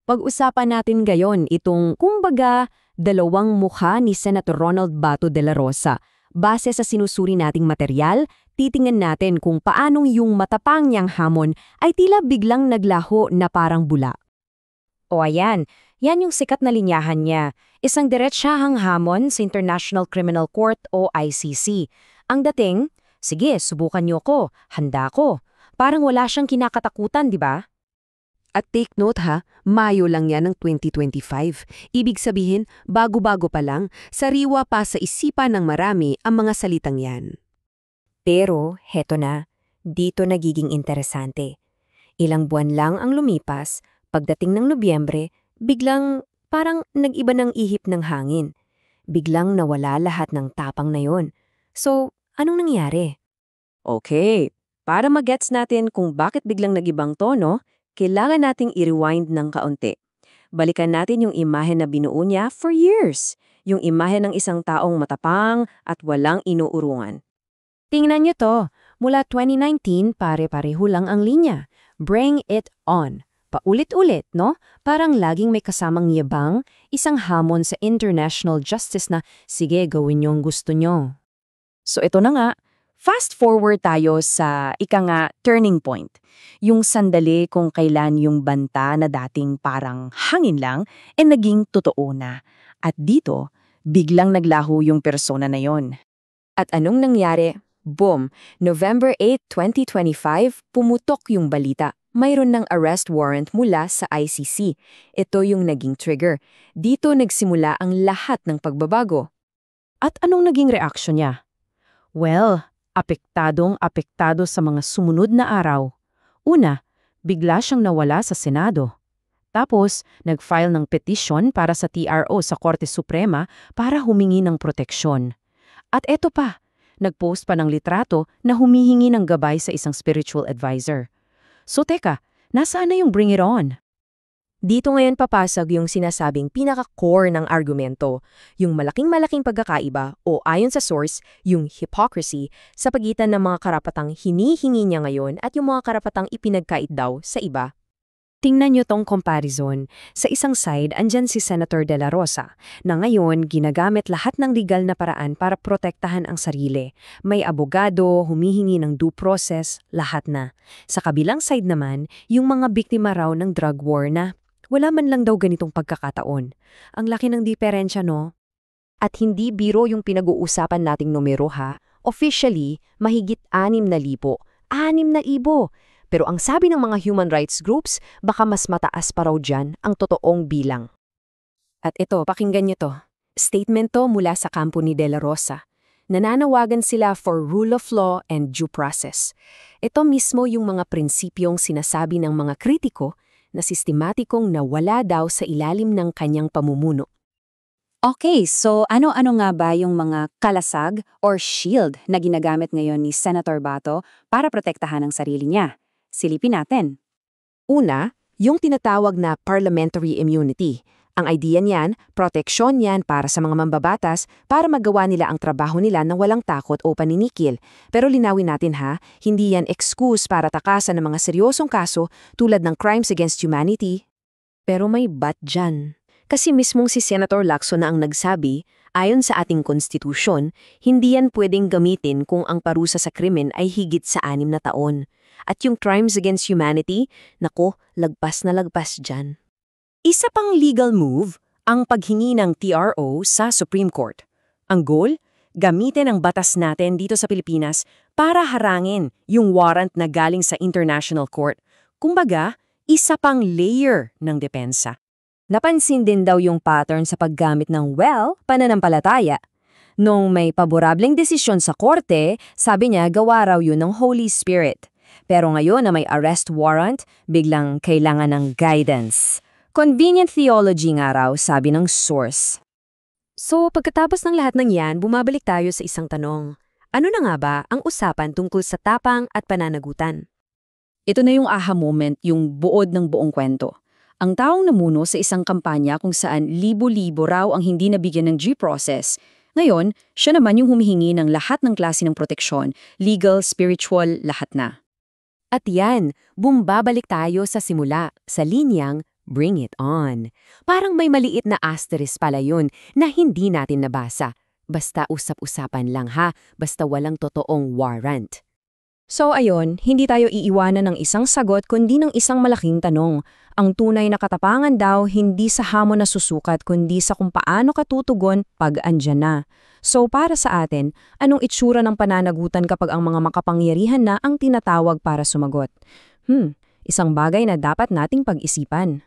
Pag-usapan natin ngayon itong, kumbaga, dalawang mukha ni Senator Ronald Bato de la Rosa. Base sa sinusuri nating materyal, titingnan natin kung paanong yung matapang niyang hamon ay tila biglang naglaho na parang bula. O ayan, yan yung sikat na linyahan niya. Isang diretsahang hamon sa International Criminal Court o ICC. Ang dating, sige, subukan niyo ko, handa ko. Parang wala siyang kinakatakutan, di ba? At take note ha, Mayo lang yan ng 2025. Ibig sabihin, bago-bago pa lang, sariwa pa sa isipan ng marami ang mga salitang yan. Pero, heto na, dito nagiging interesante. Ilang buwan lang ang lumipas, pagdating ng Nobyembre, biglang parang nag-iba ng ihip ng hangin. Biglang nawala lahat ng tapang na yon. So, anong nangyari? Okay, para magets natin kung bakit biglang nagibang tono, kailangan nating i-rewind ng kaunti. Balikan natin yung imahe na binuo niya for years. Yung imahe ng isang taong matapang at walang inuurungan. Tingnan niyo to, mula 2019 pare-pareho lang ang linya. Bring it on. Paulit-ulit, no? Parang laging may kasamang yabang, isang hamon sa international justice na, sige, gawin niyo ang gusto niyo. So ito na nga, fast forward tayo sa turning point. Yung sandali kung kailan yung banta na dating parang hangin lang, naging totoo na. At dito, biglang naglaho yung persona na yon. At anong nangyari? Boom! November 8, 2025, pumutok yung balita. Mayroon ng arrest warrant mula sa ICC. Ito yung naging trigger. Dito nagsimula ang lahat ng pagbabago. At anong naging reaksyon niya? Well, apektado sa mga sumunod na araw. Una, bigla siyang nawala sa Senado. Tapos, nag-file ng petition para sa TRO sa Korte Suprema para humingi ng proteksyon. At eto pa, nag-post pa ng litrato na humihingi ng gabay sa isang spiritual advisor. So teka, nasaan na yung bring it on? Dito ngayon papasag yung sinasabing pinaka-core ng argumento, yung malaking-malaking pagkakaiba o ayon sa source, yung hypocrisy sa pagitan ng mga karapatang hinihingi niya ngayon at yung mga karapatang ipinagkait daw sa iba. Tingnan niyo tong comparison. Sa isang side, andyan si Senator De La Rosa, na ngayon ginagamit lahat ng legal na paraan para protektahan ang sarili. May abogado, humihingi ng due process, lahat na. Sa kabilang side naman, yung mga biktima raw ng drug war na wala man lang daw ganitong pagkakataon. Ang laki ng diferensya, no? At hindi biro yung pinag-uusapan nating numero ha. Officially, mahigit 6,000. 6,000! Pero ang sabi ng mga human rights groups, baka mas mataas pa raw dyan ang totoong bilang. At ito, pakinggan niyo to. Statement to mula sa kampo ni De La Rosa. Nananawagan sila for rule of law and due process. Ito mismo yung mga prinsipyong sinasabi ng mga kritiko na sistematikong nawala daw sa ilalim ng kanyang pamumuno. Okay, so ano-ano nga ba yung mga kalasag or shield na ginagamit ngayon ni Senator Bato para protektahan ang sarili niya? Silipin natin. Una, yung tinatawag na parliamentary immunity. Ang idea niyan, proteksyon yan para sa mga mambabatas para magawa nila ang trabaho nila ng walang takot o paninikil. Pero linawin natin ha, hindi yan excuse para takasan ng mga seryosong kaso tulad ng crimes against humanity. Pero may but dyan. Kasi mismong si Senator Lacson na ang nagsabi, ayon sa ating konstitusyon, hindi yan pwedeng gamitin kung ang parusa sa krimen ay higit sa 6 na taon. At yung crimes against humanity, nako, lagpas na lagpas dyan. Isa pang legal move, ang paghingi ng TRO sa Supreme Court. Ang goal, gamitin ang batas natin dito sa Pilipinas para harangin yung warrant na galing sa International Court. Kumbaga, isa pang layer ng depensa. Napansin din daw yung pattern sa paggamit ng, pananampalataya. Nung may paborableng desisyon sa korte, sabi niya gawa raw yun ng Holy Spirit. Pero ngayon na may arrest warrant, biglang kailangan ng guidance. Convenient theology nga raw, sabi ng source. So, pagkatapos ng lahat ng yan, bumabalik tayo sa isang tanong. Ano na nga ba ang usapan tungkol sa tapang at pananagutan? Ito na yung aha moment, yung buod ng buong kwento. Ang taong namuno sa isang kampanya kung saan libo-libo raw ang hindi nabigyan ng due process. Ngayon, siya naman yung humihingi ng lahat ng klase ng proteksyon, legal, spiritual, lahat na. At yan, bumbabalik tayo sa simula, sa linyang Bring it on. Parang may maliit na asterisk pala yun na hindi natin nabasa. Basta usap-usapan lang ha, basta walang totoong warrant. So ayon, hindi tayo iiwanan ng isang sagot kundi ng isang malaking tanong. Ang tunay na katapangan daw hindi sa hamon na susukat kundi sa kung paano katutugon pag andyan na. So para sa atin, anong itsura ng pananagutan kapag ang mga makapangyarihan na ang tinatawag para sumagot? Isang bagay na dapat nating pag-isipan.